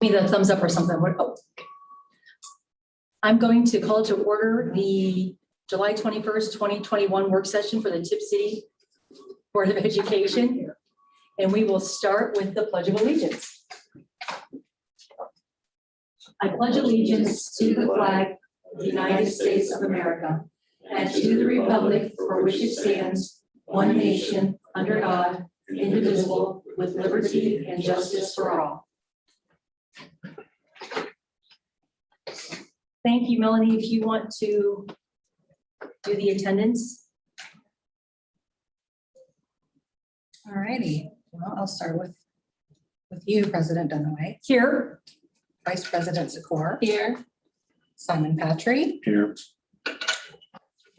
me the thumbs up or something. Oh. I'm going to call to order the July 21st, 2021 work session for the Tipp City Board of Education. And we will start with the Pledge of Allegiance. I pledge allegiance to the flag of the United States of America and to the republic for which it stands, one nation, under God, indivisible, with liberty and justice for all. Thank you, Melanie. If you want to do the attendance. All righty. Well, I'll start with you, President Dunaway. Here. Vice President Secor. Here. Simon Patry. Here.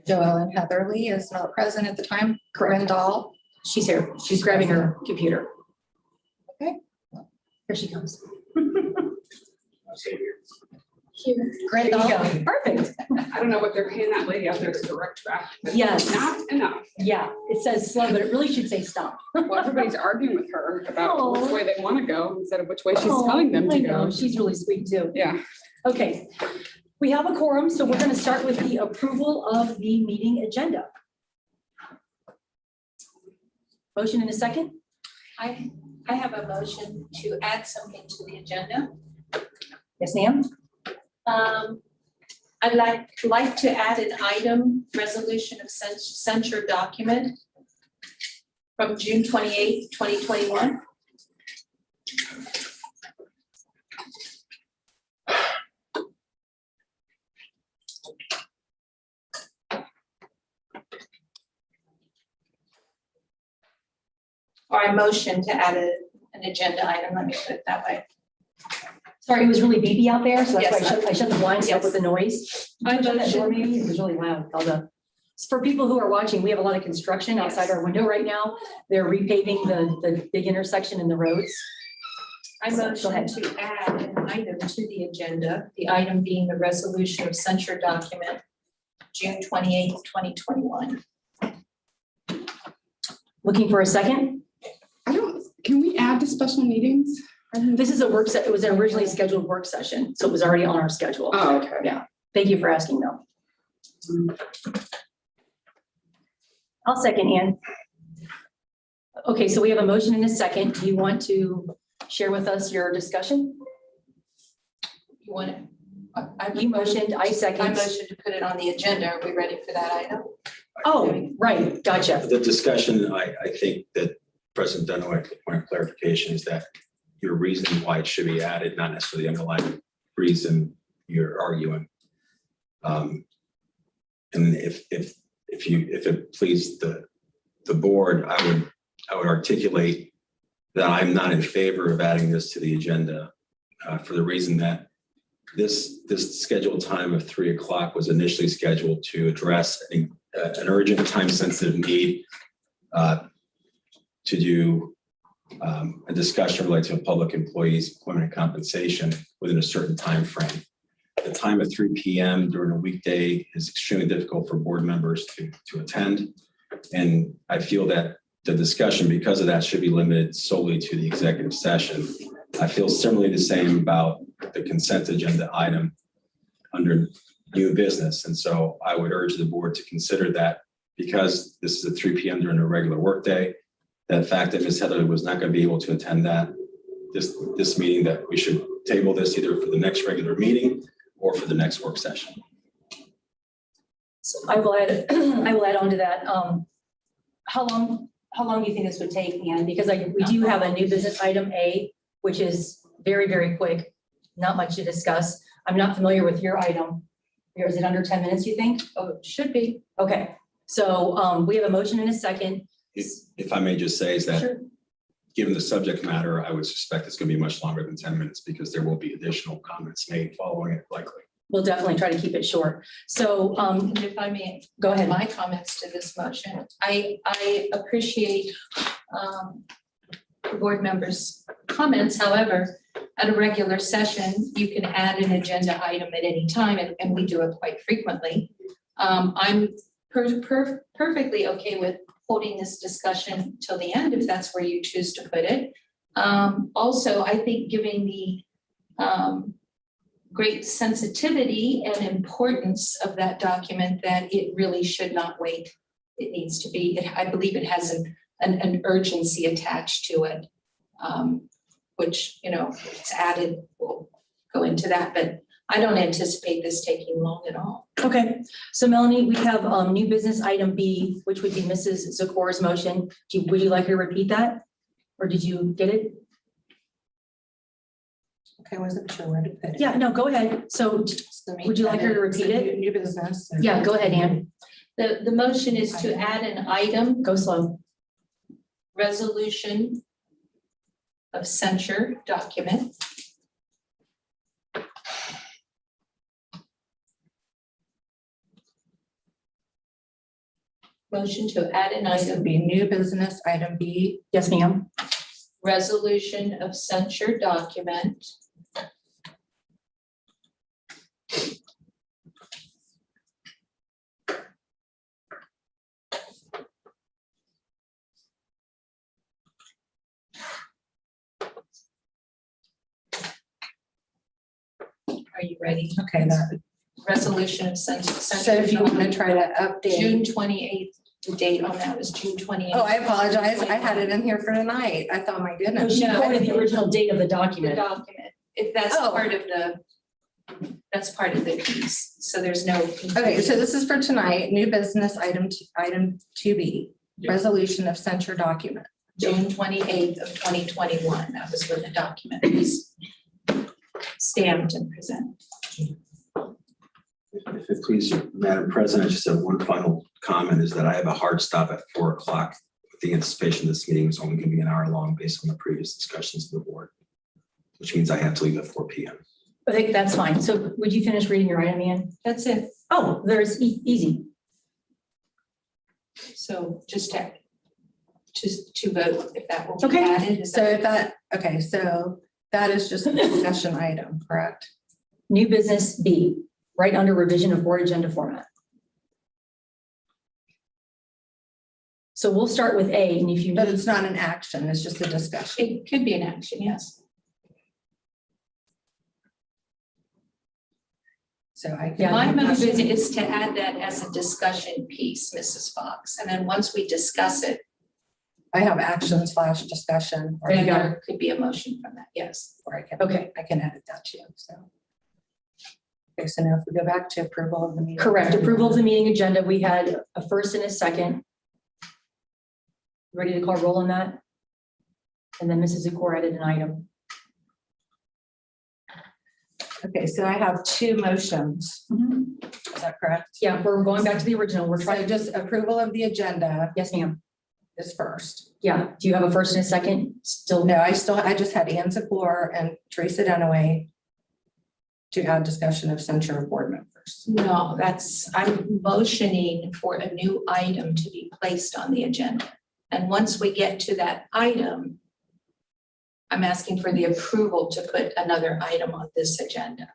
Joellen Heatherly is not present at the time. Correct. Dahl. She's here. She's grabbing her computer. Okay. Here she comes. Great. There you go. Perfect. I don't know what they're paying that lady out there to direct traffic. That's Yes. Not enough. Yeah, it says slow, but it really should say stop. Well, everybody's arguing with her about Oh. which way they want to go instead of which way she's Oh, telling them I to know. go. She's really sweet too. Yeah. Okay, we have a quorum, so we're going to start with the approval of the meeting agenda. Motion in a second? I have a motion to add something to the agenda. Yes, ma'am? I'd like to add an item, resolution of censure document from June 28th, 2021. Or I motion to add an agenda item, let me put it that way. Sorry, it was really beepy out there, so that's why Yes. I shut the blinds up Yes. with the noise. I Shut that door motion, maybe, it was really loud. For people who are watching, we have a lot of construction outside our window right now. They're repaving the big intersection in the roads. I Go motion ahead. to add an item to the agenda, the item being the resolution of censure document, June 28th, 2021. Looking for a second? Can we add to special meetings? This is a work set. It was an originally scheduled work session, so it was already on our schedule. Oh, okay. Yeah. Thank you for asking though. I'll second, Ann. Okay, so we have a motion and a second. Do you want to share with us your discussion? You want it? You motioned, I I second. motion to put it on the agenda. Are we ready for that item? Oh, right, gotcha. The discussion, I think that President Dunaway, the point of clarification is that your reason why it should be added, not necessarily the underlying reason you're arguing. And if it pleased the board, I would articulate that I'm not in favor of adding this to the agenda for the reason that this scheduled time of 3 o'clock was initially scheduled to address an urgent, time-sensitive need to do a discussion related to a public employee's employment and compensation within a certain time frame. The time of 3 p.m. during a weekday is extremely difficult for board members to attend. And I feel that the discussion, because of that, should be limited solely to the executive session. I feel similarly the same about the consent agenda item under new business. And so I would urge the board to consider that because this is at 3 p.m. during a regular workday, that fact that Ms. Heatherly was not going to be able to attend this meeting, that we should table this either for the next regular meeting or for the next work session. So I will add on to that. How long do you think this would take, Ann? Because we do have a new business item A, which is very, very quick, not much to discuss. I'm not familiar with your item. Is it under 10 minutes, you think? Oh, it should be. Okay, so we have a motion and a second. If I may just say is that Sure. given the subject matter, I would suspect it's going to be much longer than 10 minutes because there will be additional comments made following it likely. We'll definitely try to keep it short. So And if I may, go ahead. my comments to this motion. I appreciate board members' comments. However, at a regular session, you can add an agenda item at any time, and we do it quite frequently. I'm perfectly okay with holding this discussion till the end, if that's where you choose to put it. Also, I think giving great sensitivity and importance of that document that it really should not wait. It needs to be, I believe it has an urgency attached to it, which, you know, if it's added, we'll go into that, but I don't anticipate this taking long at all. Okay, so Melanie, we have new business item B, which would be Mrs. Zakor's motion. Would you like her to repeat that? Or did you get it? Okay, I wasn't sure where to put it. Yeah, no, go ahead. So would you like her to repeat it? New business. Yeah, go ahead, Ann. The motion is to add an item, Go slow. resolution of censure document. Motion to add an This would item, be new business item B. Yes, ma'am. resolution of censure document. Are you ready? Okay, that, Resolution of censure. so if you want to try to update. June 28th, the date on that was June 28th. Oh, I apologize. I had it in here for tonight. I thought, my No, goodness. she quoted the original date of the The document. document, if that's Oh. that's part of the piece, so there's no. Okay, so this is for tonight, new business item 2B, Yeah. resolution of censure document. June 28th of 2021, that was when the document was stamped and presented. If it please you, Madam President, I just have one final comment is that I have a hard stop at 4 o'clock with the anticipation this meeting is only going to be an hour long based on the previous discussions of the board, which means I have to leave at 4 p.m. I think that's fine. So would you finish reading your item, Ann? That's it, Oh, there's easy. so just to vote if that will be Okay. added. Is So that- if that, okay, so that is just a discussion item, correct? New business B, right under revision of board agenda format. So we'll start with A, and if you But need, it's not an action, it's just a discussion. It could be an action, yes. So I Yeah. My can. motion is to add that as a discussion piece, Mrs. Fox, and then once we discuss it, I have action / discussion, or There you go. there could be a motion from that, yes. okay, I can edit that too, so. Okay, so now if we go back to approval of the meeting. correct. Approval of the meeting agenda. We had a first and a second. Ready to call roll on that? And then Mrs. Zakor added an item. Okay, so I have two motions, is that correct? Yeah, we're going back to the original. We're So trying, just approval of the agenda yes, ma'am. is first. Yeah, do you have a first and a second? Still, No, I just had Ann Zakor and Teresa Dunaway to add discussion of censure of board members. No, I'm motioning for a new item to be placed on the agenda. And once we get to that item, I'm asking for the approval to put another item on this agenda.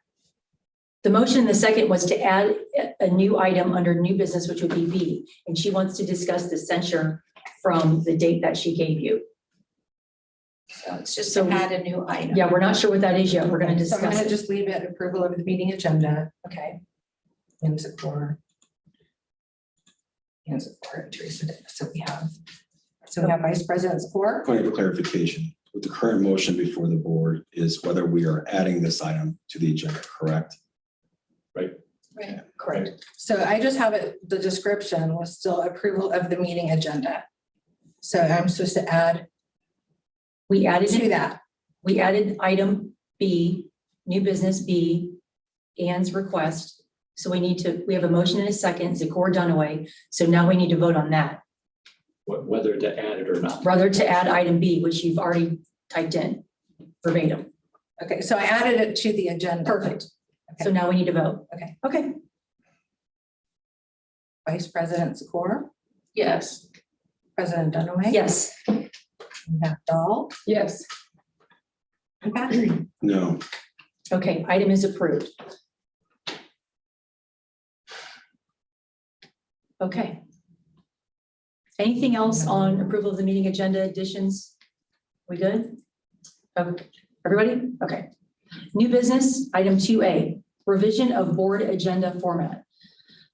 the motion in the second was to add a new item under new business, which would be B. And she wants to discuss the censure from the date that she gave you. So it's just to add a new item. Yeah, we're not sure what that is yet. We're going to So I'm discuss gonna it. just leave it approval of the meeting agenda. Okay. Ann Zakor. Ann Zakor and Teresa. So we have Vice President Zakor. Point of clarification, with the current motion before the board is whether we are adding this item to the agenda, correct? Right. Correct. So I just have it, the description was still approval of the meeting agenda. So I'm supposed to add We added to it. that. We added item B, new business B, Ann's request. So we have a motion and a second, Zakor Dunaway. So now we need to vote on that. Whether to add it or not. Rather to add item B, which you've already typed in verbatim. Okay, so I added it to the agenda. Perfect. So now we need to vote. Okay. Okay. Vice President Zakor, Yes. President Dunaway. Yes. We have Dahl. Yes. And Patrick. No. Okay, item is approved. Okay. Anything else on approval of the meeting agenda additions? We good? Okay. Everybody? Okay. New business, item 2A, revision of board agenda format.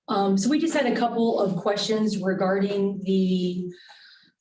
So we just had a couple of questions regarding the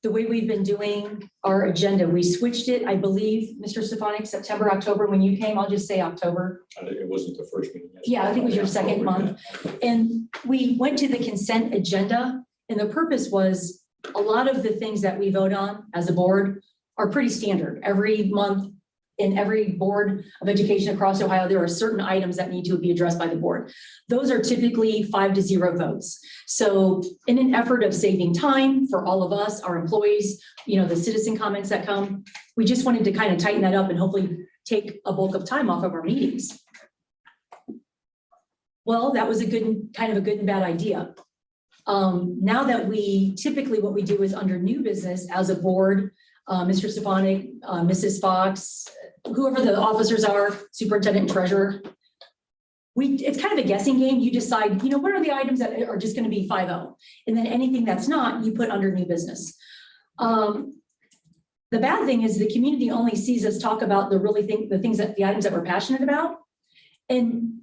way we've been doing our agenda. We switched it, I believe, Mr. Stefanik, September, October, when you came, I'll just say October. It wasn't the first meeting. Yeah, I think it was your second month. And we went to the consent agenda, and the purpose was a lot of the things that we vote on as a board are pretty standard. Every month in every board of education across Ohio, there are certain items that need to be addressed by the board. Those are typically 5-0 votes. So in an effort of saving time for all of us, our employees, the citizen comments that come, we just wanted to kind of tighten that up and hopefully take a bulk of time off of our meetings. Well, that was a good and bad idea. Now that what we do is under new business as a board, Mr. Stefanik, Mrs. Fox, whoever the officers are, superintendent and treasurer, it's kind of a guessing game. You decide, what are the items that are just going to be 5-0? And then anything that's not, you put under new business. The bad thing is the community only sees us talk about the items that we're passionate about. And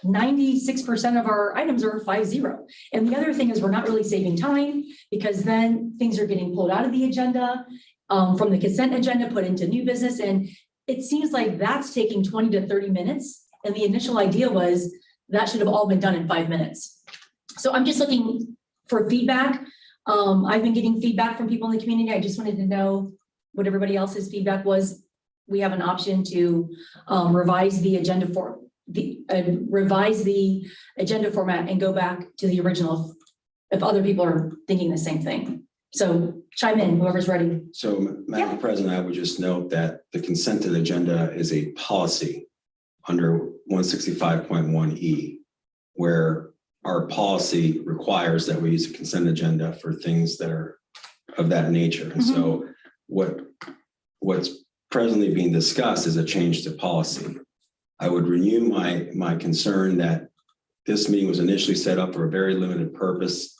96% of our items are 5-0. And the other thing is we're not really saving time because then things are getting pulled out of the agenda, from the consent agenda, put into new business. And it seems like that's taking 20 to 30 minutes. And the initial idea was that should have all been done in 5 minutes. So I'm just looking for feedback. I've been getting feedback from people in the community. I just wanted to know what everybody else's feedback was. We have an option to revise the agenda format and go back to the original if other people are thinking the same thing. So chime in, whoever's ready. So, Madam President, I would just note that the consent agenda is a policy under 165.1E, where our policy requires that we use a consent agenda for things that are of that nature. And so what's presently being discussed is a change to policy. I would renew my concern that this meeting was initially set up for a very limited purpose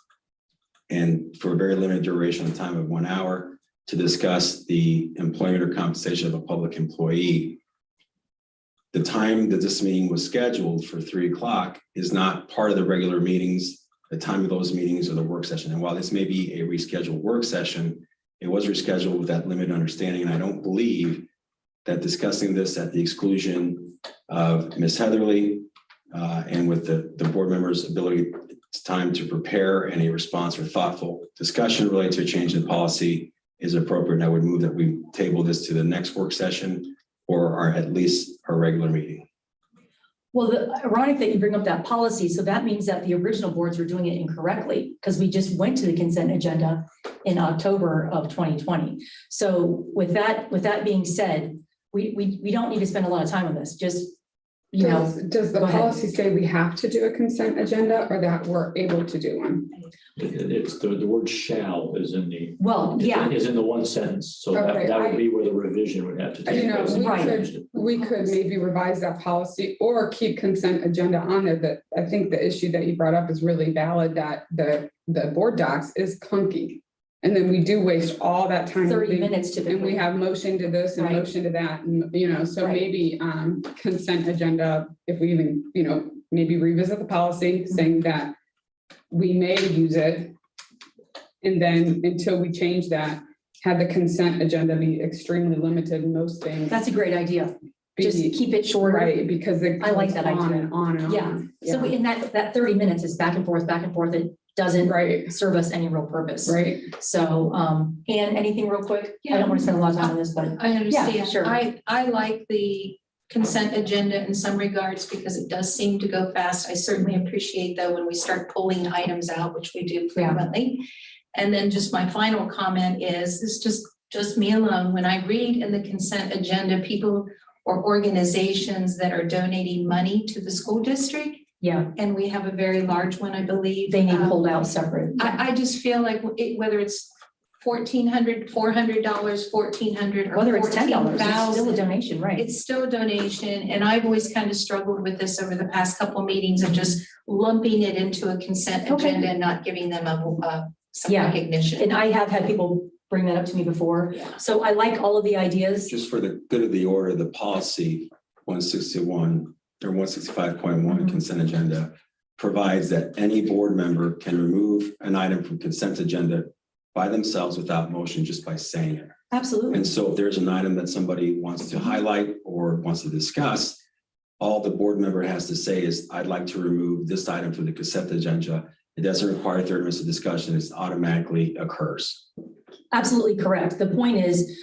and for a very limited duration of time of 1 hour to discuss the employment or compensation of a public employee. The time that this meeting was scheduled for 3 o'clock is not part of the regular meetings, the time of those meetings or the work session. And while this may be a rescheduled work session, it was rescheduled with that limited understanding. And I don't believe that discussing this at the exclusion of Ms. Heatherly and with the board members' ability, it's time to prepare any response or thoughtful discussion related to a change in policy is appropriate. And I would move that we table this to the next work session or at least our regular meeting. Well, ironic that you bring up that policy. So that means that the original boards were doing it incorrectly because we just went to the consent agenda in October of 2020. So with that being said, we don't need to spend a lot of time on this. Just, Does the go ahead. policy say we have to do a consent agenda or that we're able to do one? It's the word shall is in the. Well, yeah. Is in the one sentence, so Okay, that would be where the revision would have to take place. We could maybe revise that policy or keep consent agenda on there. That I think the issue that you brought up is really valid, that the board docs is clunky. And then we do waste all that time. 30 minutes typically. And we have motion to this and Right. motion to that, and so Right. maybe consent agenda, if we even, maybe revisit the policy saying that we may use it. And then until we change that, have the consent agenda be extremely limited in most things. That's a great idea. Just Be- keep it shorter. Right, because it I like goes that on idea. and on and Yeah. on. So in that 30 minutes is back and forth. It doesn't Right, serve us any real purpose. right. So, Ann, anything real quick? I don't want to spend a lot of time on this, but I understand. sure. I like the consent agenda in some regards because it does seem to go fast. I certainly appreciate though when we start pulling items out, which we do frequently. And then just my final comment is, this is just me alone. When I read in the consent agenda, people or organizations that are donating money to the school district, yeah, and we have a very large one, I believe. they need pulled out separate. I just feel like whether it's $1,400, $400, $1,400, or Whether it's $10, it's still a $14,000, donation, right? it's still a donation. And I've always kind of struggled with this over the past couple of meetings of just lumping it into a consent Okay. agenda and not giving them some Yeah. recognition. And I have had people bring that up to me before. Yeah. So I like all of the ideas. Just for the good of the order, the policy 161 or 165.1 consent agenda provides that any board member can remove an item from consent agenda by themselves without motion, just by saying it. Absolutely. And so if there's an item that somebody wants to highlight or wants to discuss, all the board member has to say is, I'd like to remove this item from the consent agenda. It doesn't require 30 minutes of discussion. It automatically occurs. Absolutely correct. The point is,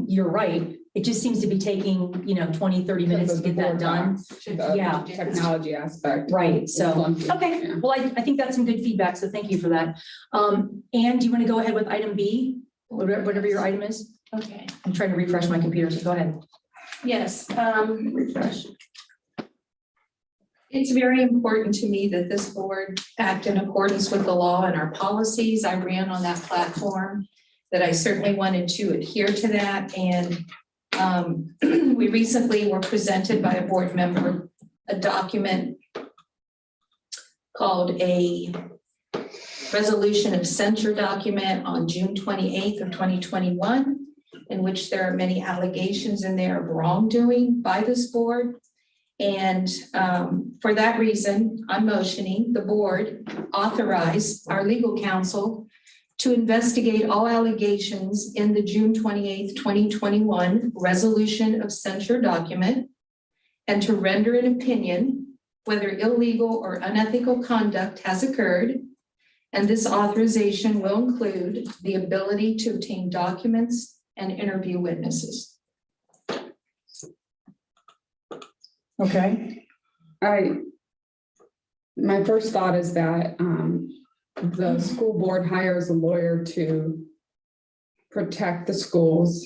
you're right. It just seems to be taking, 20, 30 minutes to get that done. Yeah. Technology aspect. Right, is so, clunky. okay, Yeah. well, I think that's some good feedback, so thank you for that. Anne, do you want to go ahead with item B, whatever your item is? Okay, I'm trying to refresh my computer, so go ahead. yes, Refresh. it's very important to me that this board act in accordance with the law and our policies. I ran on that platform, that I certainly wanted to adhere to that. And we recently were presented by a board member a document called a resolution of censure document on June 28th of 2021, in which there are many allegations in there of wrongdoing by this board. And for that reason, I'm motioning the board authorize our legal counsel to investigate all allegations in the June 28th, 2021 resolution of censure document, and to render an opinion whether illegal or unethical conduct has occurred. And this authorization will include the ability to obtain documents and interview witnesses. Okay. My first thought is that the school board hires a lawyer to protect the schools.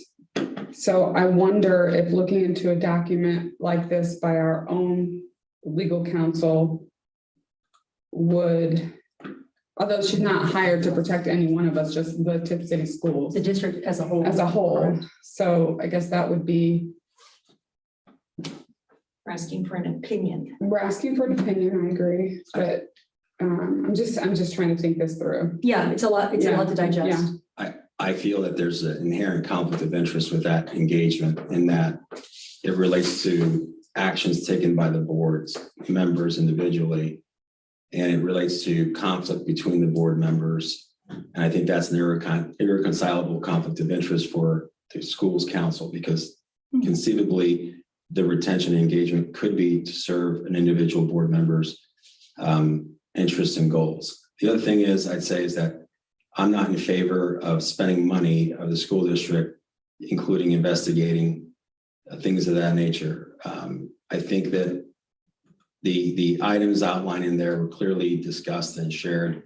So I wonder if looking into a document like this by our own legal counsel would, although she's not hired to protect any one of us, just the Tipp City schools The district as a whole. as a whole. So I guess that would be, We're asking for an opinion. we're asking for an opinion, I agree, but I'm just trying to think this through. Yeah, it's a lot to digest. I feel that there's an inherent conflict of interest with that engagement, in that it relates to actions taken by the board's members individually. And it relates to conflict between the board members. And I think that's an irreconcilable conflict of interest for the schools council, because conceivably the retention and engagement could be to serve an individual board member's interests and goals. The other thing is, I'd say, is that I'm not in favor of spending money of the school district, including investigating things of that nature. I think that the items outlined in there were clearly discussed and shared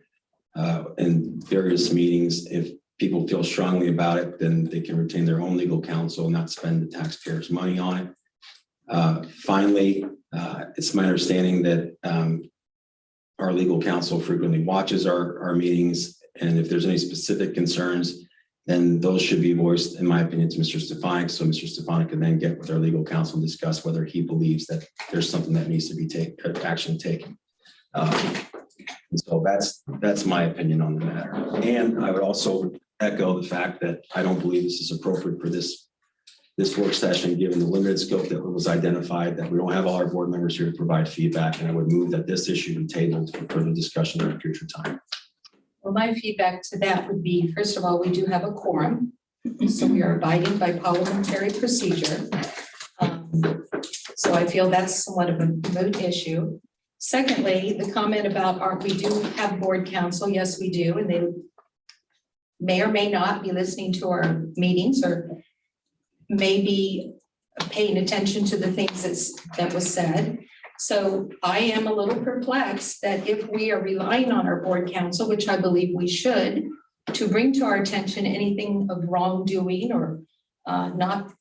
in various meetings. If people feel strongly about it, then they can retain their own legal counsel and not spend the taxpayers' money on it. Finally, it's my understanding that our legal counsel frequently watches our meetings, and if there's any specific concerns, then those should be voiced, in my opinion, to Mr. Stefanik. So Mr. Stefanik can then get with our legal counsel and discuss whether he believes that there's something that needs to be action taken. And so that's my opinion on the matter. And I would also echo the fact that I don't believe this is appropriate for this work session, given the limited scope that was identified, that we don't have all our board members here to provide feedback. And I would move that this issue be tabled for further discussion at a future time. Well, my feedback to that would be, first of all, we do have a quorum, so we are abiding by parliamentary procedure. So I feel that's somewhat of a moot issue. Secondly, the comment about we do have board counsel. Yes, we do, and they may or may not be listening to our meetings, or maybe paying attention to the things that was said. So I am a little perplexed that if we are relying on our board counsel, which I believe we should, to bring to our attention anything of wrongdoing or not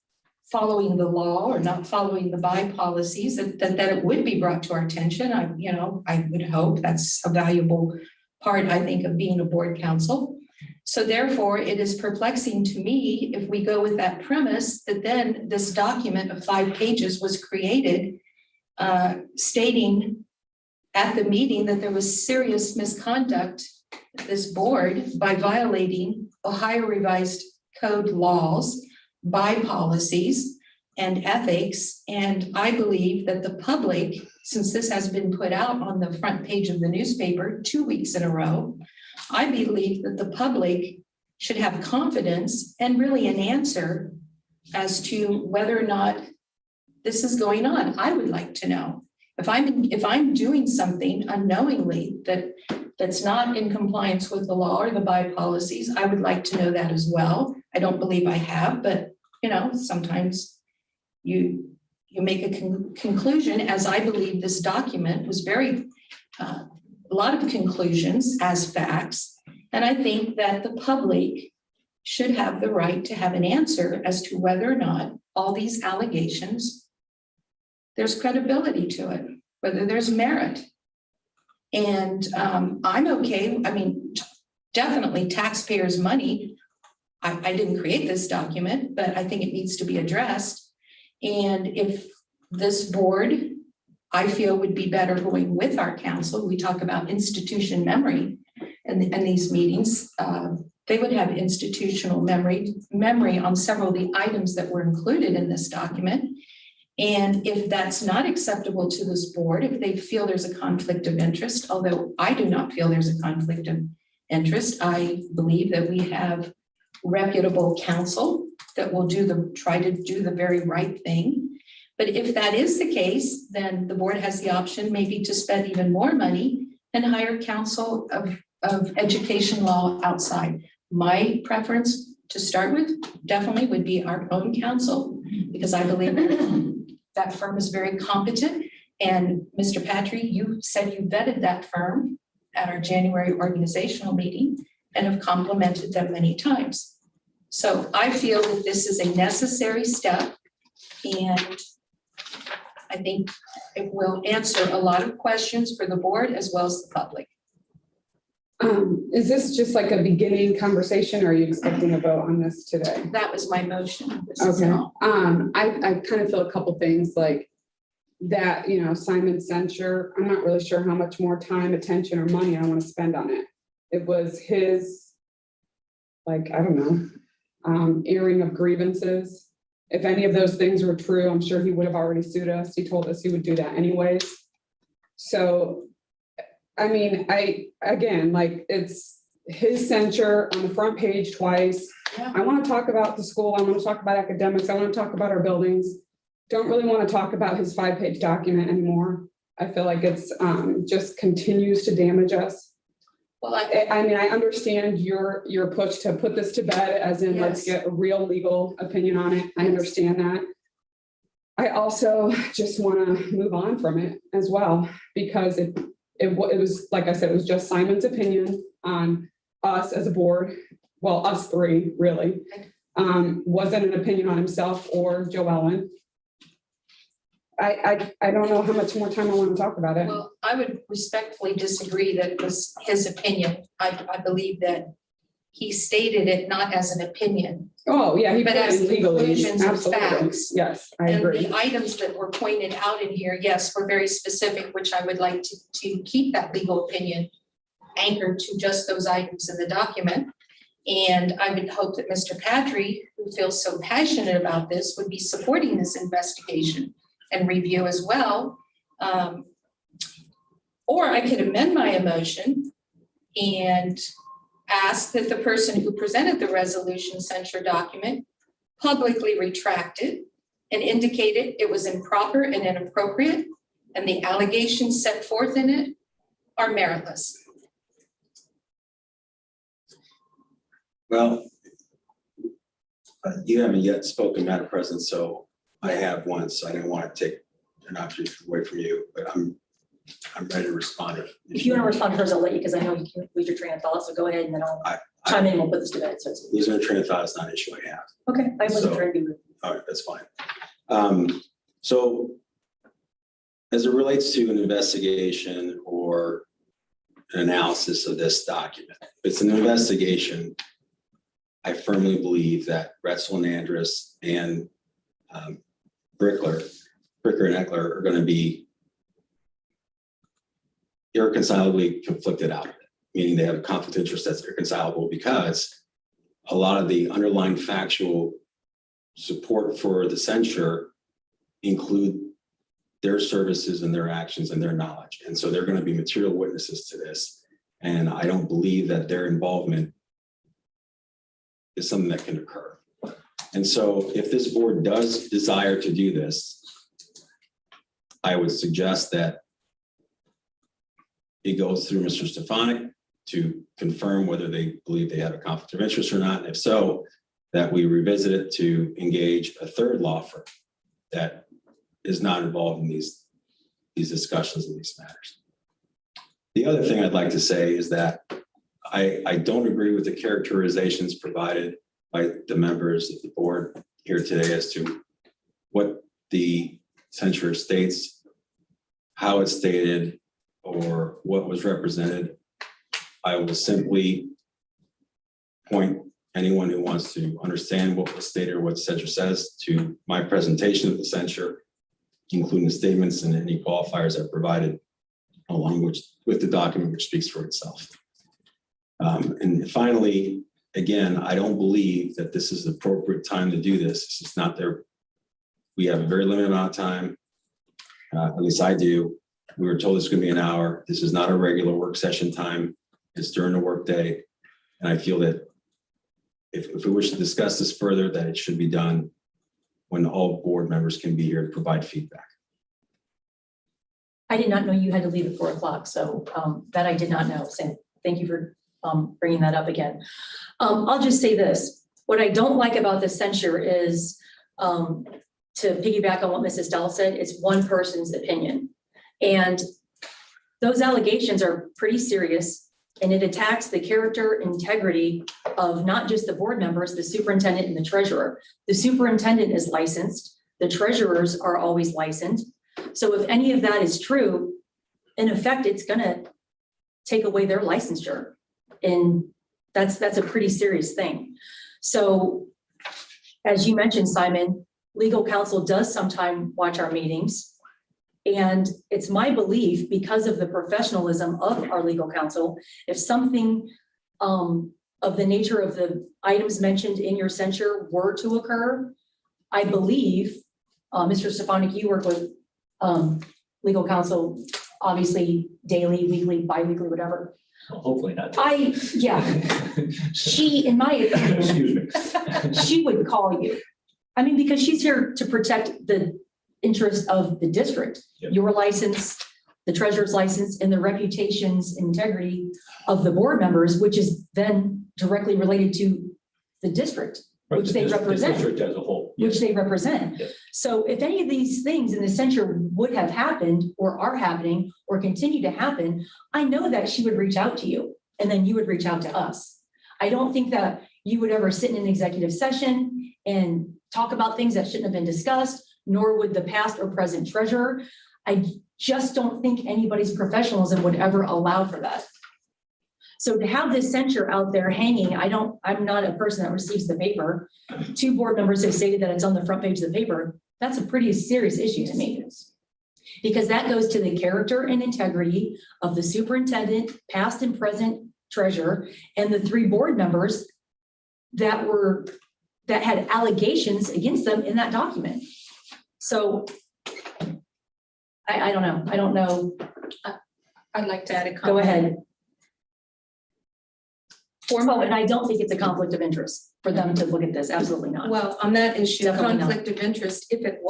following the law or not following the by policies, that it would be brought to our attention. I would hope that's a valuable part, I think, of being a board counsel. So therefore, it is perplexing to me if we go with that premise that then this document of 5 pages was created stating at the meeting that there was serious misconduct at this board by violating Ohio Revised Code laws, by policies, and ethics. And I believe that the public, since this has been put out on the front page of the newspaper 2 weeks in a row, I believe that the public should have confidence and really an answer as to whether or not this is going on. I would like to know. If I'm doing something unknowingly that's not in compliance with the law or the by policies, I would like to know that as well. I don't believe I have, but sometimes you make a conclusion, as I believe this document was a lot of conclusions as facts. And I think that the public should have the right to have an answer as to whether or not all these allegations, there's credibility to it, whether there's merit. And I'm okay. I mean, definitely taxpayers' money. I didn't create this document, but I think it needs to be addressed. And if this board, I feel, would be better going with our council, we talk about institution memory in these meetings, they would have institutional memory on several of the items that were included in this document. And if that's not acceptable to this board, if they feel there's a conflict of interest, although I do not feel there's a conflict of interest, I believe that we have reputable counsel that will try to do the very right thing. But if that is the case, then the board has the option maybe to spend even more money and hire counsel of education law outside. My preference to start with definitely would be our own counsel, because I believe that firm is very competent. And Mr. Patry, you said you vetted that firm at our January organizational meeting and have complimented them many times. So I feel that this is a necessary step, and I think it will answer a lot of questions for the board as well as the public. Is this just like a beginning conversation, or are you expecting a vote on this today? That was my motion. This is Okay. all. I kind of feel a couple things like that, Simon censure. I'm not really sure how much more time, attention, or money I want to spend on it. It was his, I don't know, airing of grievances. If any of those things were true, I'm sure he would have already sued us. He told us he would do that anyways. So, I mean, it's his censure on the front page twice. Yeah. I want to talk about the school. I want to talk about academics. I want to talk about our buildings. Don't really want to talk about his 5-page document anymore. I feel like it's just continues to damage us. Well, I mean, I understand your push to put this to bed, as in let's Yes. get a real legal opinion on it. I understand that. I also just want to move on from it as well, because it was, like I said, it was just Simon's opinion on us as a board. Well, us three, really. Wasn't an opinion on himself or Joellen. I don't know how much more time I want to talk about it. Well, I would respectfully disagree that it was his opinion. I believe that he stated it not as an opinion. Oh, yeah, he But put as it legally. conclusions and Absolutely. facts. Yes, I And agree. the items that were pointed out in here, yes, were very specific, which I would like to keep that legal opinion anchored to just those items in the document. And I would hope that Mr. Patry, who feels so passionate about this, would be supporting this investigation and review as well. Or I could amend my motion and ask that the person who presented the resolution censure document publicly retract it and indicated it was improper and inappropriate, and the allegations set forth in it are meritless. Well, you haven't yet spoken, Madam President, so I have one, so I didn't want to take an opportunity away from you, but I'm ready to respond. If you want to respond first, I'll let you, because I know you can lose your train of thought, so go ahead and then I'll chime in and we'll put this to bed. So it's, Losing a train of thought is not an issue I have. okay, I wasn't So- trying to be rude. All right, that's fine. So as it relates to an investigation or an analysis of this document, if it's an investigation, I firmly believe that Retzel and Andrus and Bricker and Eckler are going to be irreconcilably conflicted out of it, meaning they have a conflict of interest that's irreconcilable, because a lot of the underlying factual support for the censure include their services and their actions and their knowledge. And so they're going to be material witnesses to this. And I don't believe that their involvement is something that can occur. And so if this board does desire to do this, I would suggest that it goes through Mr. Stefanik to confirm whether they believe they have a conflict of interest or not. And if so, that we revisit it to engage a third law firm that is not involved in these discussions and these matters. The other thing I'd like to say is that I don't agree with the characterizations provided by the members of the board here today as to what the censure states, how it's stated, or what was represented. I will simply point anyone who wants to understand what was stated or what the censure says to my presentation of the censure, including the statements and any qualifiers I provided along with the document which speaks for itself. And finally, again, I don't believe that this is the appropriate time to do this. This is not there. We have a very limited amount of time. At least I do. We were told it's going to be an hour. This is not a regular work session time. It's during the workday. And I feel that if we wish to discuss this further, that it should be done when all board members can be here to provide feedback. I did not know you had to leave at 4 o'clock, so that I did not know. So thank you for bringing that up again. I'll just say this. What I don't like about the censure is, to piggyback on what Mrs. Dell said, it's one person's opinion. And those allegations are pretty serious, and it attacks the character and integrity of not just the board members, the superintendent and the treasurer. The superintendent is licensed. The treasurers are always licensed. So if any of that is true, in effect, it's going to take away their licensure. And that's a pretty serious thing. So as you mentioned, Simon, legal counsel does sometimes watch our meetings. And it's my belief, because of the professionalism of our legal counsel, if something of the nature of the items mentioned in your censure were to occur, I believe, Mr. Stefanik, you work with legal counsel, obviously daily, weekly, bi-weekly, whatever. Hopefully not. She, in my opinion, Excuse me. she would call you. I mean, because she's here to protect the interest of the district, Yep. your license, the treasurer's license, and the reputations and integrity of the board members, which is then directly related to the district, Right, which they the represent. district as a whole. Which Yes. they represent. Yep. So if any of these things in the censure would have happened or are happening or continue to happen, I know that she would reach out to you and then you would reach out to us. I don't think that you would ever sit in an executive session and talk about things that shouldn't have been discussed, nor would the past or present treasurer. I just don't think anybody's professionalism would ever allow for that. So to have this censure out there hanging, I'm not a person that receives the paper. 2 board members have stated that it's on the front page of the paper. That's a pretty serious issue to me. Because that goes to the character and integrity of the superintendent, past and present treasurer, and the 3 board members that had allegations against them in that document. So I don't know. I don't know. I'd like to add a comment. Go ahead. For Oh, and I don't think it's a conflict of interest for them to look at this. Absolutely not. Well, on that issue, Definitely not. conflict of interest, if it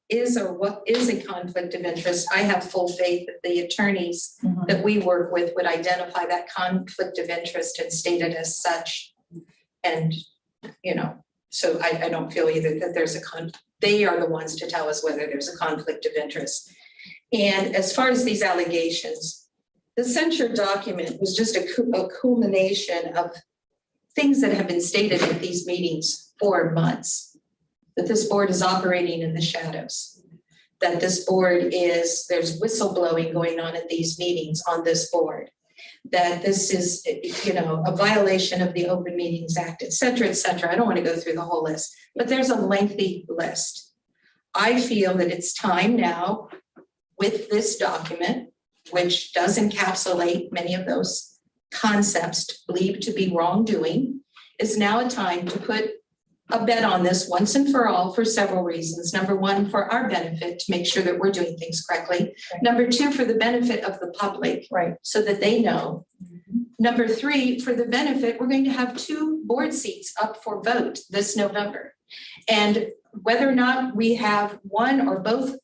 is a conflict of interest, I have full faith that the attorneys Mhm. that we work with would identify that conflict of interest and state it as such. And, so I don't feel either that there's they are the ones to tell us whether there's a conflict of interest. And as far as these allegations, the censure document was just a culmination of things that have been stated at these meetings for months. That this board is operating in the shadows. That this board there's whistleblowing going on at these meetings on this board. That this is, a violation of the Open Meetings Act, et cetera, et cetera. I don't want to go through the whole list, but there's a lengthy list. I feel that it's time now with this document, which does encapsulate many of those concepts believed to be wrongdoing, is now a time to put a bet on this once and for all for several reasons. Number one, for our benefit, to make sure that we're doing things correctly. Right. Number two, for the benefit of the public, Right. so that they know. Number three, for the benefit, we're going to have 2 board seats up for vote this November. And whether or not we have one or both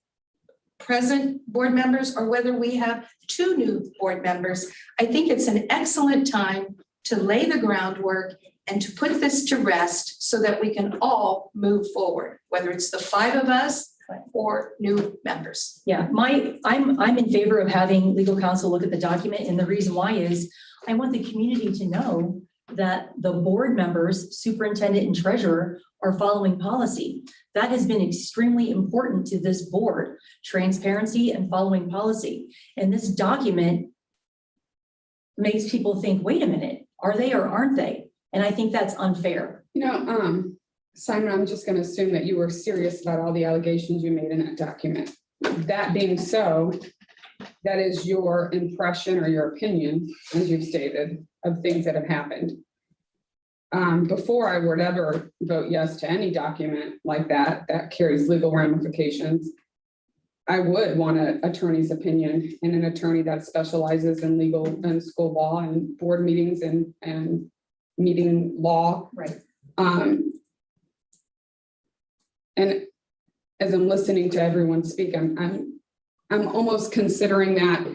present board members, or whether we have 2 new board members, I think it's an excellent time to lay the groundwork and to put this to rest so that we can all move forward, whether it's the 5 of us or new members. Yeah, I'm in favor of having legal counsel look at the document, and the reason why is I want the community to know that the board members, superintendent and treasurer, are following policy. That has been extremely important to this board, transparency and following policy. And this document makes people think, wait a minute, are they or aren't they? And I think that's unfair. Simon, I'm just gonna assume that you were serious about all the allegations you made in that document. That being so, that is your impression or your opinion, as you've stated, of things that have happened. Before I would ever vote yes to any document like that, that carries legal ramifications, I would want an attorney's opinion, and an attorney that specializes in legal and school law and board meetings and meeting law. Right. And as I'm listening to everyone speak, I'm almost considering that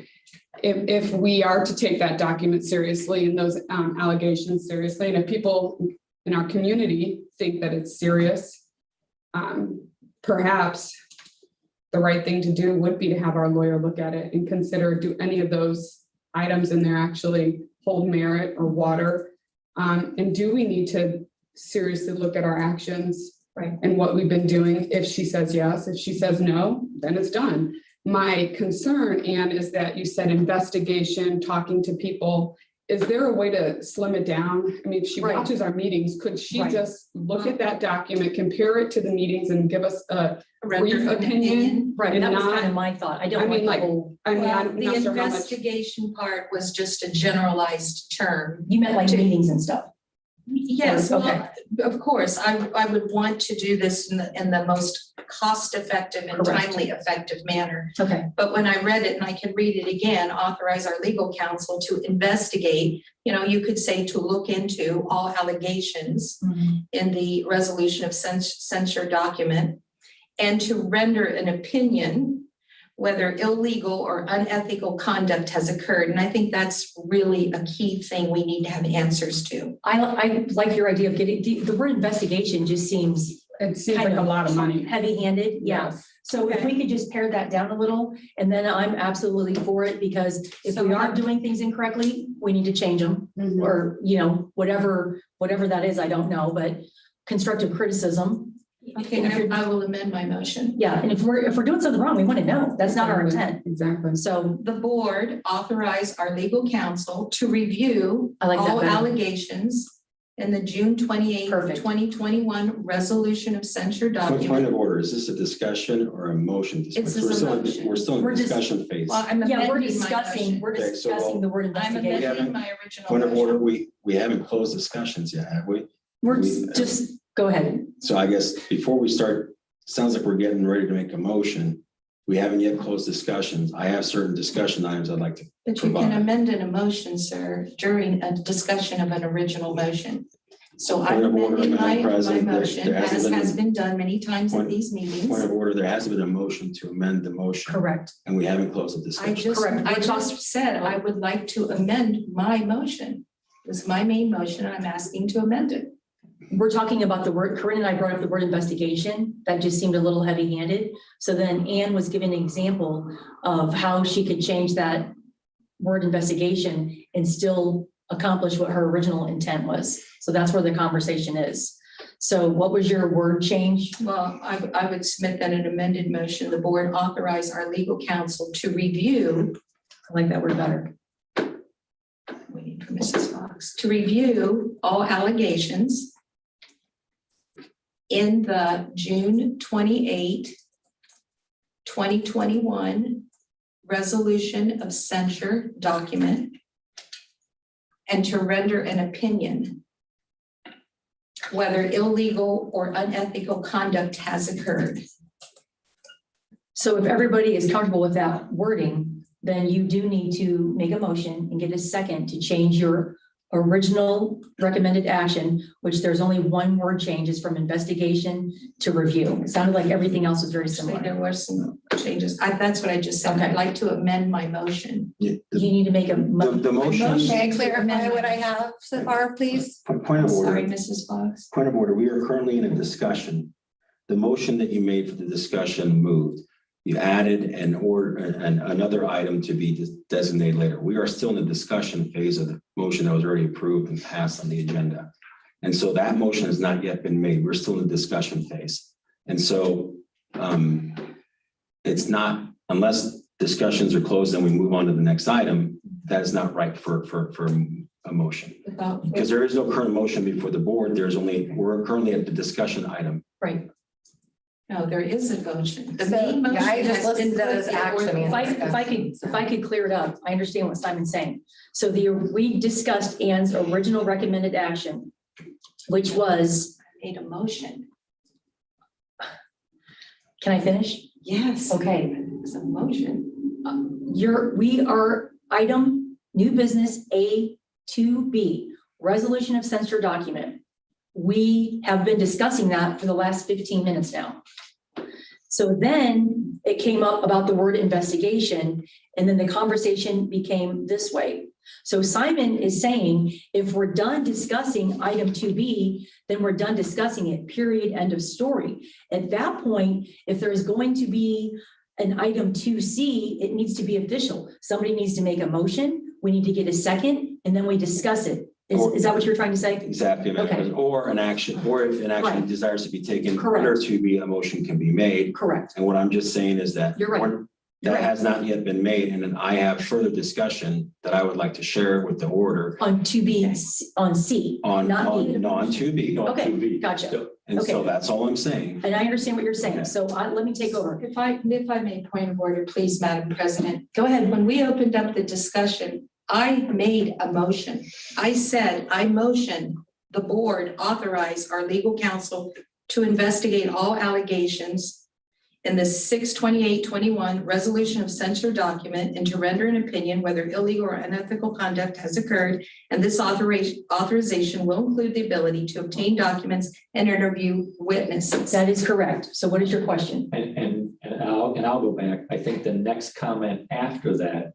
if we are to take that document seriously and those allegations seriously, and if people in our community think that it's serious, perhaps the right thing to do would be to have our lawyer look at it and consider, do any of those items in there actually hold merit or water? And do we need to seriously look at our actions? Right. And what we've been doing? If she says yes, if she says no, then it's done. My concern, Anne, is that you said investigation, talking to people. Is there a way to slim it down? I mean, if she Right. watches our meetings, could she Right. just look at that document, compare it to the meetings, and give us a brief Render an opinion? Right, And that was not- kind of my thought. I I don't mean, want like, the whole, I'm Well, not the sure how much. investigation part was just a generalized term. you meant like meetings and stuff. Yes, Okay. well, of course, I would want to do this in the most cost-effective and Correct. timely effective manner. Okay, But when I read it, and I can read it again, authorize our legal counsel to investigate, you could say to look into all allegations in the resolution of censure document, and to render an opinion whether illegal or unethical conduct has occurred. And I think that's really a key thing we need to have answers to. I like your idea of getting, the word investigation just seems It seems kind like a lot of money. heavy-handed, yeah. Yes. So if we could just pare that down a little, and then I'm absolutely for it, because if we aren't doing things incorrectly, we need to change them. Mhm. Or, whatever that is, I don't know, but constructive criticism. Okay, I will amend my motion. Yeah, and if we're doing something wrong, we want to know. That's not our intent. Exactly. So The board authorize our legal counsel to review I like that all better. allegations in the June 28th, Perfect. 2021 resolution of censure Point document. of order, is this a discussion or a motion? It's We're a still in- motion. We're still in We're the just- discussion phase. Well, I'm yeah, we're amending my discussing, motion. we're Okay, so discussing the word I'm investigation. amending my original Point of order, motion. we haven't closed discussions yet, have we? We're just, go ahead. So I guess before we start, sounds like we're getting ready to make a motion. We haven't yet closed discussions. I have certain discussion items I'd like to. But you can provide. amend an emotion, sir, during a discussion of an original motion. So I'm Point of order, amending Madam my President, motion, there hasn't as been a- has been done many times at Point- these meetings. Point of order, there hasn't been a motion to amend the motion, Correct. and we haven't closed the I discussion. just, Correct. I We're just said I would like to amend my motion. This is my main motion, and I'm asking to amend it. We're talking about the word, Corinne and I brought up the word investigation. That just seemed a little heavy-handed. So then Anne was giving an example of how she could change that word investigation and still accomplish what her original intent was. So that's where the conversation is. So what was your word change? Well, I would submit that an amended motion, the board authorize our legal counsel to review, I like that word better. waiting for Mrs. Fox, to review all allegations in the June 28, 2021 resolution of censure document, and to render an opinion. whether illegal or unethical conduct has occurred. So if everybody is comfortable with that wording, then you do need to make a motion and get a second to change your original recommended action, which there's only one word change, is from investigation to review. It sounded like everything else was very Actually, similar. there were some changes. That's what I just said. I'd like to amend my motion. You need to make a. The motion, May I clarify what I have so far, please? point of Sorry, order, Mrs. Fox. point of order, we are currently in a discussion. The motion that you made for the discussion moved. You added an order and another item to be designated later. We are still in the discussion phase of the motion that was already approved and passed on the agenda. And so that motion has not yet been made. We're still in the discussion phase. And so it's not, unless discussions are closed and we move on to the next item, that is not right for a motion. Because there is no current motion before the board. We're currently at the discussion item. Right. No, there is a motion. The So, main motion yeah, I just has been listed those put before action the- If I could clear it up, I understand what Simon's saying. So we discussed Ann's original recommended action, which was, Made a motion. can I finish? Yes. Okay, It's a motion. we are item new business A to B, resolution of censure document. We have been discussing that for the last 15 minutes now. So then it came up about the word investigation, and then the conversation became this way. So Simon is saying, if we're done discussing item 2B, then we're done discussing it, period, end of story. At that point, if there's going to be an item 2C, it needs to be official. Somebody needs to make a motion, we need to get a second, and then we discuss it. Is that what you're trying to say? Exactly, Madam Okay. President. Or an action, or if an action Right. desires to be taken, Correct. order to be, a motion can be made. Correct. And what I'm just saying is that You're right. You're that right. has not yet been made, and then I have further discussion that I would like to share with the order On 2B, on C, on, not B. on 2B. Okay, gotcha. And so okay. that's all I'm saying. And I understand what you're saying. Okay. So let me take over. If I may point of order, please, Madam President. Go ahead. When we opened up the discussion, I made a motion. I said, I motion the board authorize our legal counsel to investigate all allegations in the 6/28/21 resolution of censure document and to render an opinion whether illegal or unethical conduct has occurred. And this authorization will include the ability to obtain documents and interview witnesses. That is correct. So what is your question? And I'll go back. I think the next comment after that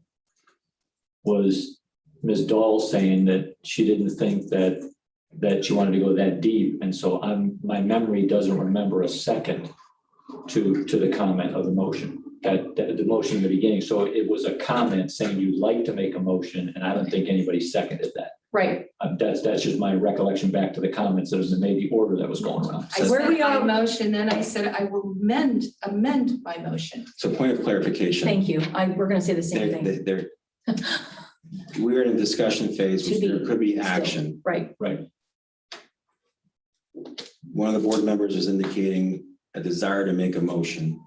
was Ms. Dahl saying that she didn't think that she wanted to go that deep. And so my memory doesn't remember a second to the comment of the motion, that the motion in the beginning. So it was a comment saying you'd like to make a motion, and I don't think anybody seconded that. Right. That's just my recollection back to the comments. That was maybe the order that was going around. I Where said we are- my motion, then I said I will amend my motion. So point of clarification. Thank you. We're going to say the same thing. We're in a discussion phase, which there could be Still. action. Right. Right. One of the board members is indicating a desire to make a motion.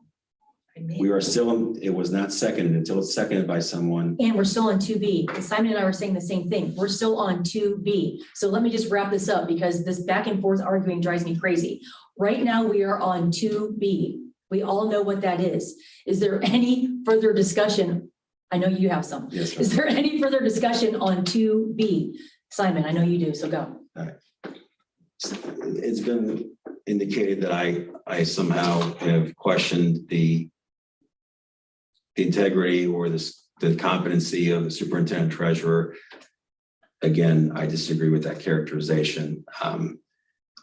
I made- We are still, it was not seconded until it's seconded by someone. And we're still on 2B. And Simon and I were saying the same thing. We're still on 2B. So let me just wrap this up because this back and forth arguing drives me crazy. Right now, we are on 2B. We all know what that is. Is there any further discussion? I know you have some. Yes, sir. Is there any further discussion on 2B? Simon, I know you do, so go. It's been indicated that I somehow have questioned the integrity or the competency of the superintendent treasurer. Again, I disagree with that characterization.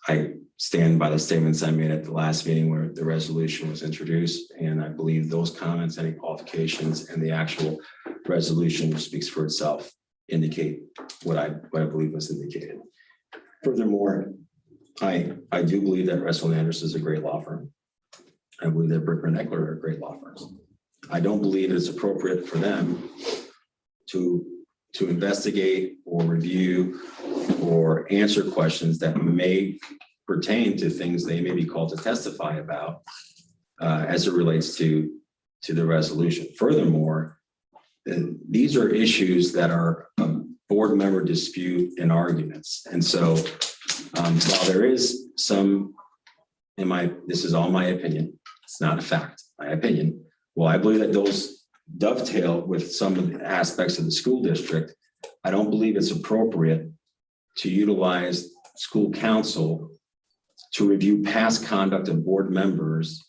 I stand by the statements I made at the last meeting where the resolution was introduced, and I believe those comments, any qualifications, and the actual resolution, which speaks for itself, indicate what I believe was indicated. Furthermore, I do believe that Russell and Anderson is a great law firm. I believe that Bricker and Eckler are great law firms. I don't believe it's appropriate for them to investigate or review or answer questions that may pertain to things they may be called to testify about as it relates to the resolution. Furthermore, these are issues that are a board member dispute and arguments. And so While there is some, this is all my opinion, it's not a fact, my opinion. Well, I believe that those dovetail with some of the aspects of the school district. I don't believe it's appropriate to utilize school council to review past conduct of board members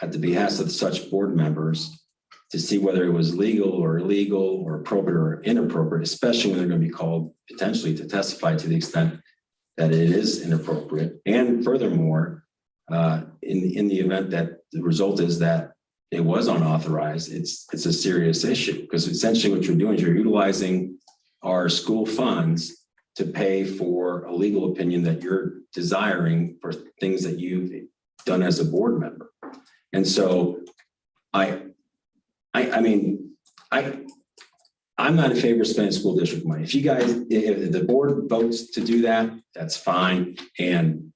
at the behest of such board members to see whether it was legal or illegal or appropriate or inappropriate, especially when they're going to be called potentially to testify to the extent that it is inappropriate. And furthermore, in the event that the result is that it was unauthorized, it's a serious issue, because essentially what you're doing is you're utilizing our school funds to pay for a legal opinion that you're desiring for things that you've done as a board member. And so I'm not in favor of spending school district money. If you guys, if the board votes to do that, that's fine. And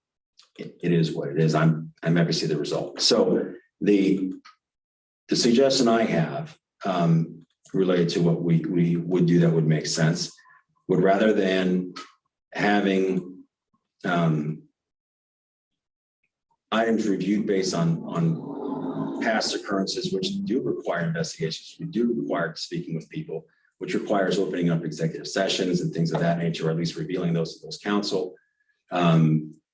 it is what it is. I'm happy to see the result. So the suggestion I have related to what we would do that would make sense would, rather than having items reviewed based on past occurrences, which do require investigations, we do require speaking with people, which requires opening up executive sessions and things of that nature, or at least revealing those to those counsel.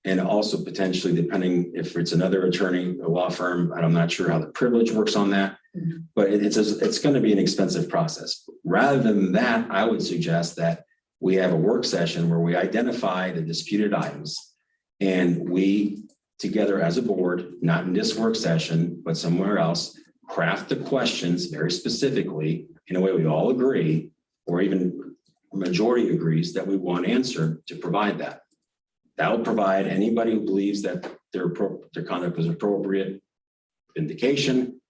And also potentially, depending if it's another attorney, a law firm, I'm not sure how the privilege works on that, but it's going to be an expensive process. Rather than that, I would suggest that we have a work session where we identify the disputed items, and we together as a board, not in this work session, but somewhere else, craft the questions very specifically in a way we all agree, or even a majority agrees that we want answered, to provide that. That will provide anybody who believes that their conduct was appropriate vindication,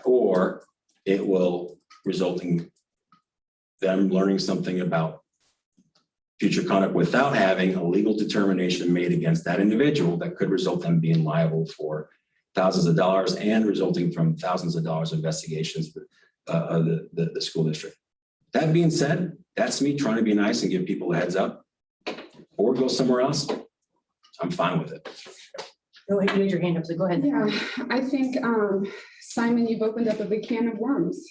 or it will result in them learning something about future conduct without having a legal determination made against that individual that could result in them being liable for thousands of dollars and resulting from thousands of dollars investigations of the school district. That being said, that's me trying to be nice and give people a heads up, or go somewhere else. I'm fine with it. Go ahead, you had your hand up, so go ahead. Yeah, I think, Simon, you've opened up a big can of worms,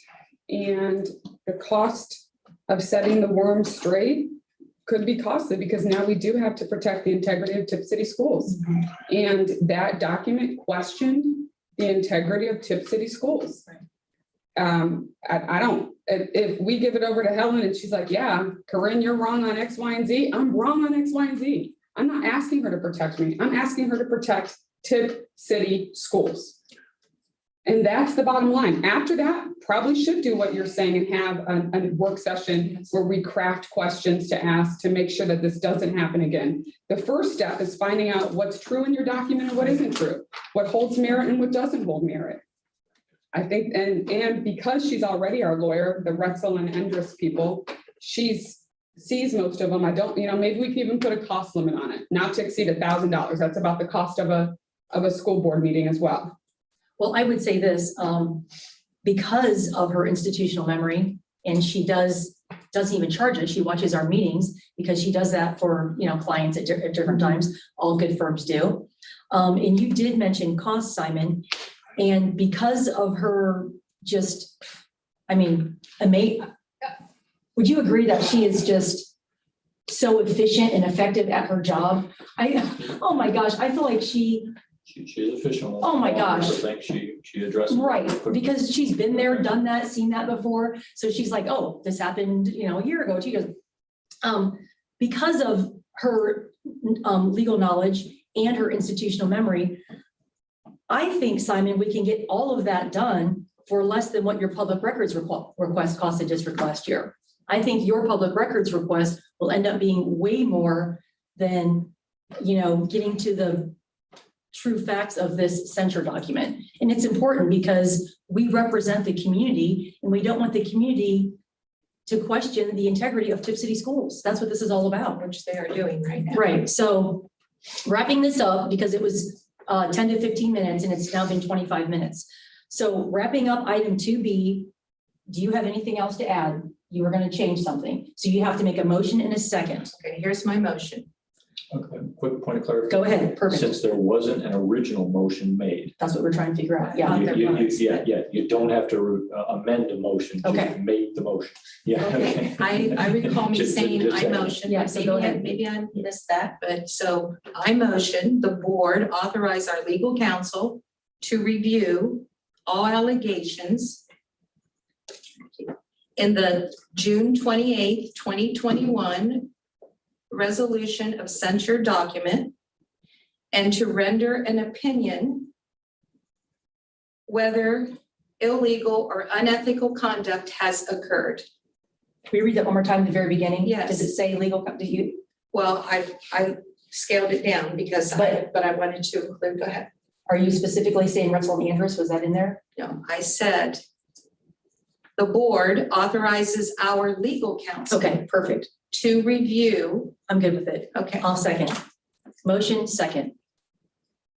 and the cost of setting the worms straight could be costly, because now we do have to protect the integrity of Tipp City schools. And that document questioned the integrity of Tipp City schools. I don't, if we give it over to Helen and she's like, yeah, Corinne, you're wrong on X, Y, and Z. I'm wrong on X, Y, and Z. I'm not asking her to protect me. I'm asking her to protect Tipp City schools. And that's the bottom line. After that, probably should do what you're saying and have a work session where we craft questions to ask to make sure that this doesn't happen again. The first step is finding out what's true in your document and what isn't true, what holds merit and what doesn't hold merit. I think, and because she's already our lawyer, the Retzel and Endress people, sees most of them. I don't, maybe we can even put a cost limit on it, not to exceed $1,000. That's about the cost of a school board meeting as well. Well, I would say this, because of her institutional memory, and she doesn't even charge us, she watches our meetings because she does that for, clients at different times. All good firms do. And you did mention cost, Simon, and because of her just, would you agree that she is just so efficient and effective at her job? Oh my gosh, I feel like she is efficient. Oh my gosh. She addresses. Right, because she's been there, done that, seen that before. So she's like, oh, this happened, a year ago, 2 years ago. Because of her legal knowledge and her institutional memory, I think, Simon, we can get all of that done for less than what your public records request cost the district last year. I think your public records request will end up being way more than, getting to the true facts of this censure document. And it's important because we represent the community and we don't want the community to question the integrity of Tipp City schools. That's what this is all about. Which they are doing right now. Right, so wrapping this up, because it was 10 to 15 minutes and it's now been 25 minutes. So wrapping up item 2B, do you have anything else to add? You were going to change something. So you have to make a motion in a second. Okay, here's my motion. Okay, quick point of clarification. Go ahead, perfect. Since there wasn't an original motion made. That's what we're trying to figure out. Yeah. You don't have to amend a motion, Okay. just make the motion. Yeah, Okay, okay. I recall me Just- saying just I saying. motioned. Yeah, so go ahead. Maybe I missed that, but so I motioned the board authorize our legal counsel to review all allegations in the June 28th, 2021 resolution of censure document and to render an opinion whether illegal or unethical conduct has occurred. Can we read that one more time at the very beginning? Yes. Does it say legal, do you, Well, I scaled it down because but I wanted to include, go ahead. are you specifically saying Russell and Andrews? Was that in there? No, I said the board authorizes our legal counsel Okay, perfect. to review. I'm good with it. Okay, I'll second. Motion second.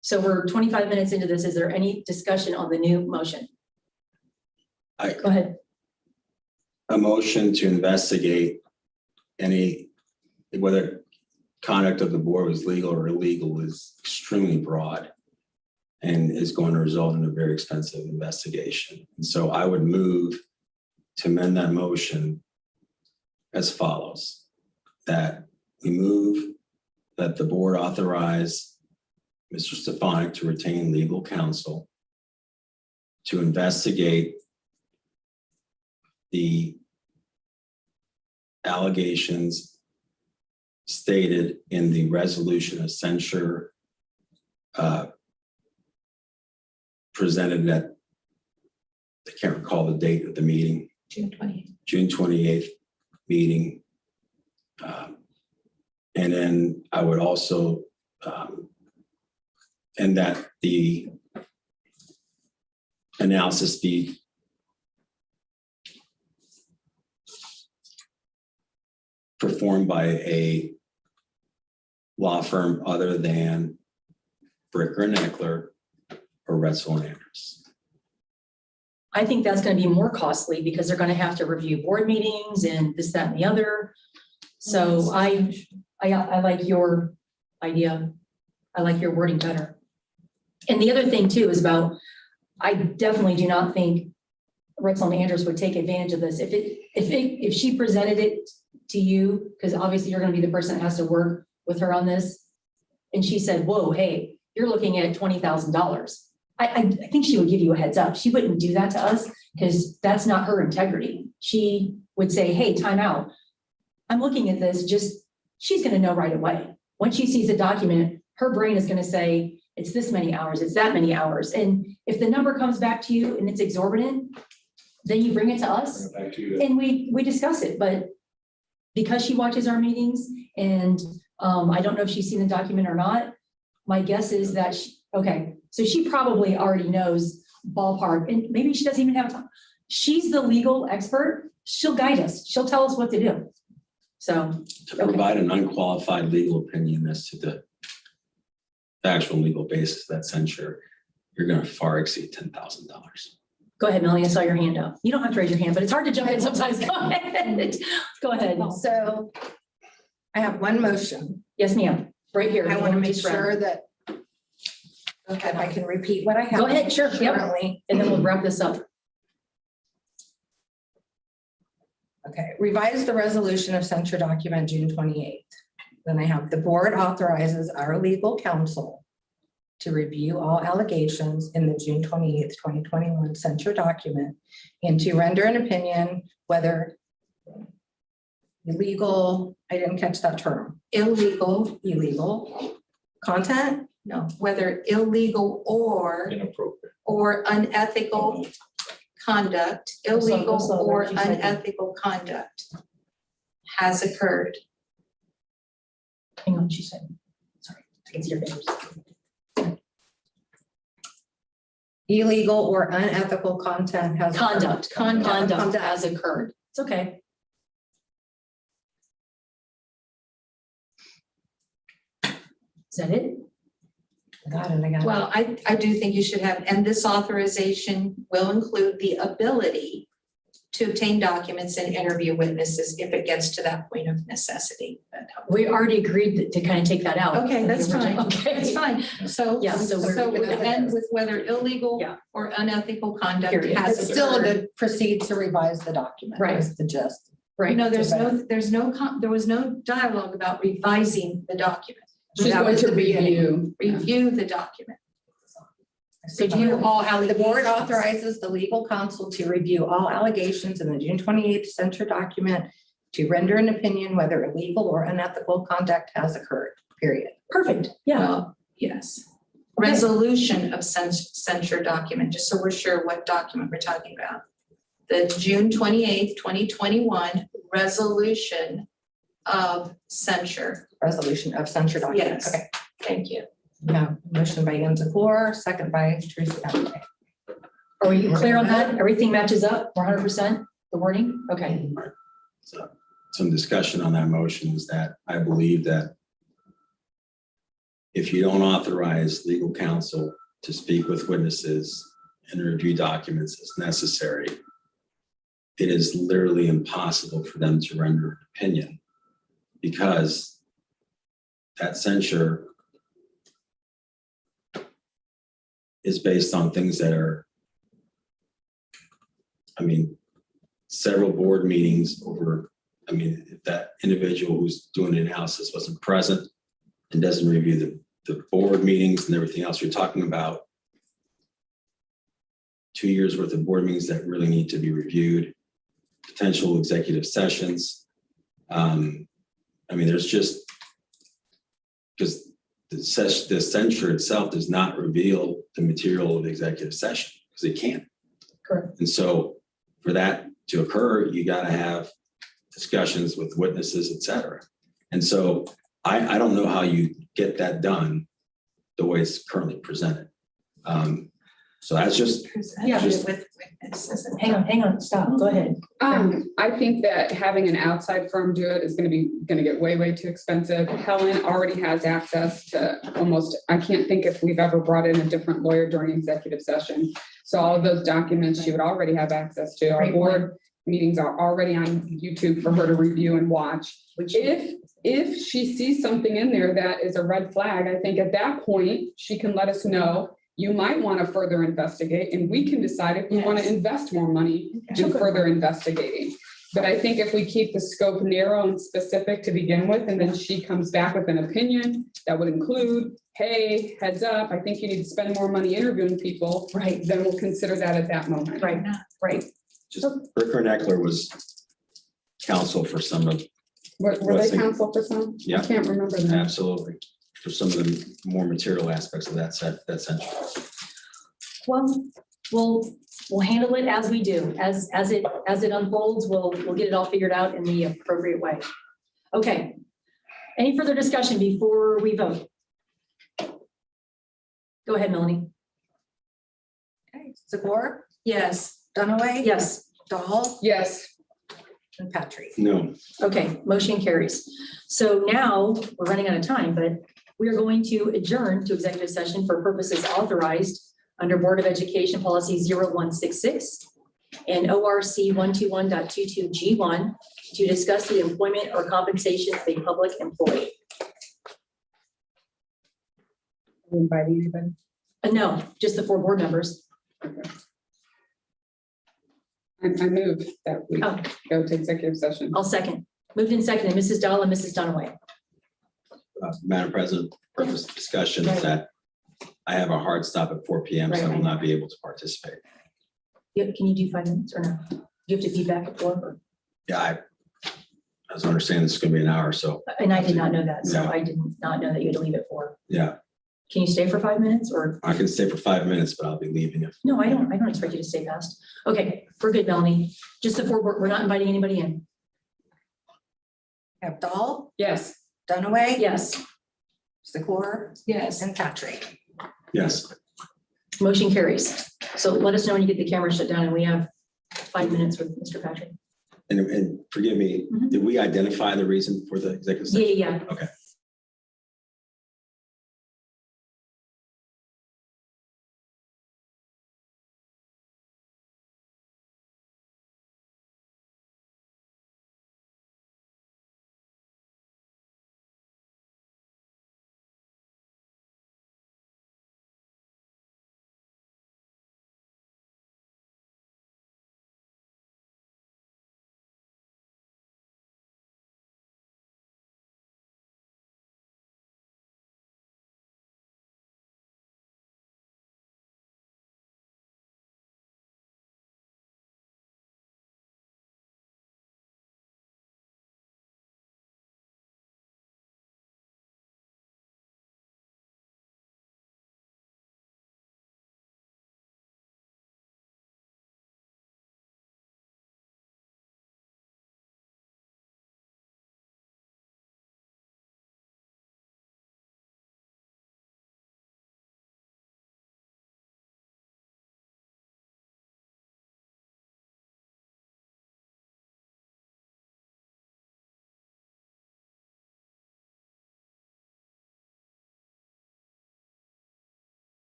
So we're 25 minutes into this. Is there any discussion on the new motion? I- Go ahead. A motion to investigate any, whether conduct of the board was legal or illegal is extremely broad and is going to result in a very expensive investigation. And so I would move to amend that motion as follows, that we move that the board authorize Mr. Stefanik to retain legal counsel to investigate the allegations stated in the resolution of censure presented at, I can't recall the date of the meeting, June 28th. June 28th meeting. And then I would also, and that the analysis be performed by a law firm other than Bricker and Eckler or Retzel and Andrews. I think that's going to be more costly because they're going to have to review board meetings and this, that, and the other. So I like your idea. I like your wording better. And the other thing too is about, I definitely do not think Retzel and Andrews would take advantage of this. If she presented it to you, because obviously you're going to be the person that has to work with her on this, and she said, whoa, hey, you're looking at $20,000. I think she would give you a heads up. She wouldn't do that to us because that's not her integrity. She would say, hey, time out. I'm looking at this, she's going to know right away. Once she sees a document, her brain is going to say, it's this many hours, it's that many hours. And if the number comes back to you and it's exorbitant, then you bring it to us Bring it back to you. and we discuss it. But because she watches our meetings and I don't know if she's seen the document or not, my guess is that okay, so she probably already knows ballpark, and maybe she doesn't even have time. She's the legal expert. She'll guide us. She'll tell us what to do. So, To provide an unqualified legal opinion as to the actual legal basis of that censure, you're going to far exceed $10,000. go ahead, Melanie. I saw your hand up. You don't have to raise your hand, but it's hard to jump in sometimes. Go ahead. Go ahead. So I have one motion. Yes, ma'am. Right here. I want to make sure that if I can repeat what I have. Go ahead, sure. Yep. Currently. And then we'll wrap this up. Okay, revise the resolution of censure document June 28th. Then I have the board authorizes our legal counsel to review all allegations in the June 28th, 2021 censure document and to render an opinion whether illegal, I didn't catch that term, Illegal, illegal content, no, whether illegal Inappropriate. or unethical conduct, illegal slow, or she said. unethical conduct has occurred. Hang on, she said. Sorry, I can see your fingers. illegal or unethical content has. Conduct Conduct. has occurred. It's okay. Is that it? I got it, I got it. Well, I do think you should have, and this authorization will include the ability to obtain documents and interview witnesses if it gets to that point of necessity. We already agreed to kind of take that out. Okay, that's fine. Okay. That's fine. So, Yeah, so we're- so we're gonna end with whether illegal Yeah. or unethical conduct Period. has It's still occurred. to proceed to revise the document. Right. Is the gist. Right. No, there was no dialogue about revising the document. She's That going was to the beginning. review. Review the document. So do you all The board allegations. authorizes the legal counsel to review all allegations in the June 28th censure document to render an opinion whether illegal or unethical conduct has occurred, period. Perfect. Yeah. Well, yes. Okay. Resolution of censure document, just so we're sure what document we're talking about. The June 28th, 2021 resolution of censure. Resolution of censure document. Yes. Okay. Thank you. Now, motion by Jens Zakor, second by Teresa Valente. Are we clear on that? Everything matches up 100%, the wording? Okay. So some discussion on that motion is that I believe that if you don't authorize legal counsel to speak with witnesses and review documents as necessary, it is literally impossible for them to render an opinion because that censure is based on things that are, several board meetings over, if that individual who's doing the analysis wasn't present and doesn't review the board meetings and everything else, you're talking about 2 years worth of board meetings that really need to be reviewed, potential executive sessions. There's just, because the censure itself does not reveal the material of the executive session because it can't. Correct. And so for that to occur, you got to have discussions with witnesses, et cetera. And so I don't know how you get that done the way it's currently presented. So that's just, Yeah. Just- With witnesses and- Hang on, stop. Go ahead. I think that having an outside firm do it is gonna get way too expensive. Helen already has access to I can't think if we've ever brought in a different lawyer during executive session. So all of those documents she would already have access to. Our Great board meetings are already on YouTube for her to review and watch. If she sees something in there that is a red flag, I think at that point, she can let us know. You might want to further investigate, and we can decide if we want to Yes. invest more money in Okay. further investigating. But I think if we keep the scope narrow and specific to begin with, and then she comes back with an opinion that would include, hey, heads up, I think you need to spend more money interviewing people, Right, then we'll consider that at that moment. right, right. just Rick Eckler was counsel for some of, Were they Blessing. counsel for some? Yeah. I can't remember that. absolutely, for some of the more material aspects of that censure. Well, we'll handle it as we do. As it unfolds, we'll get it all figured out in the appropriate way. Okay. Any further discussion before we vote? Go ahead, Melanie. Okay, Zakor, Yes. Dunaway. Yes. Dahl Yes, and Patrick. No, Okay, motion carries. So now we're running out of time, but we are going to adjourn to executive session for purposes authorized under Board of Education Policy 0166 and ORC 121.22G1 to discuss the employment or compensation of a public employee. inviting anybody. No, just the 4 board members. I move that we Oh. go to executive session. I'll second. Moved and seconded, Mrs. Dahl and Mrs. Dunaway. Madam President, purpose of discussion is that I have a hard stop at 4 PM, so I will not be able to participate. Can you do 5 minutes or no? Do you have to be back at 4? or- Yeah, I was understanding this is going to be an hour, so And I did not know that, so Yeah. I did not know that you had to leave at 4. yeah, Can you stay for 5 minutes or? I can stay for 5 minutes, but I'll be leaving if. No, I don't expect you to stay past. Okay, we're good, Melanie. Just the 4, we're not inviting anybody in. We have Dahl, Yes. Dunaway. Yes, Zakor Yes. and Patrick. Yes, motion carries. So let us know when you get the camera shut down and we have 5 minutes with Mr. Patrick. and forgive me, Mhm. did we identify the reason for the executive Yeah, session? yeah, yeah. Okay.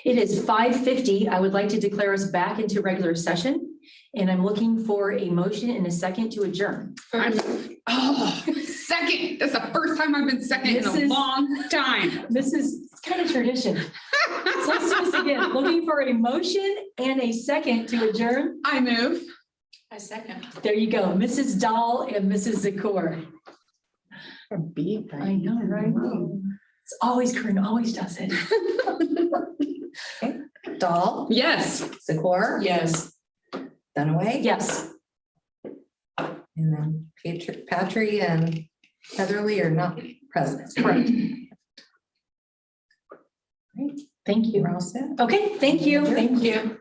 It is 5:50. I would like to declare us back into regular session. And I'm looking for a motion and a second to adjourn. Second, that's the first time I've been second in This a is- long time. This is it's kind of tradition. So let's do this again. Looking for a motion and a second to adjourn. I move. A second. There you go, Mrs. Dahl and Mrs. Zakor. A beat. I know, right? It's always Corinne, always does it. Dahl, Yes. Zakor, Yes. Dunaway. Yes. And then Patry and Heatherly are not present. Correct. Great. Thank you. You're all set. Okay, thank you. Thank you.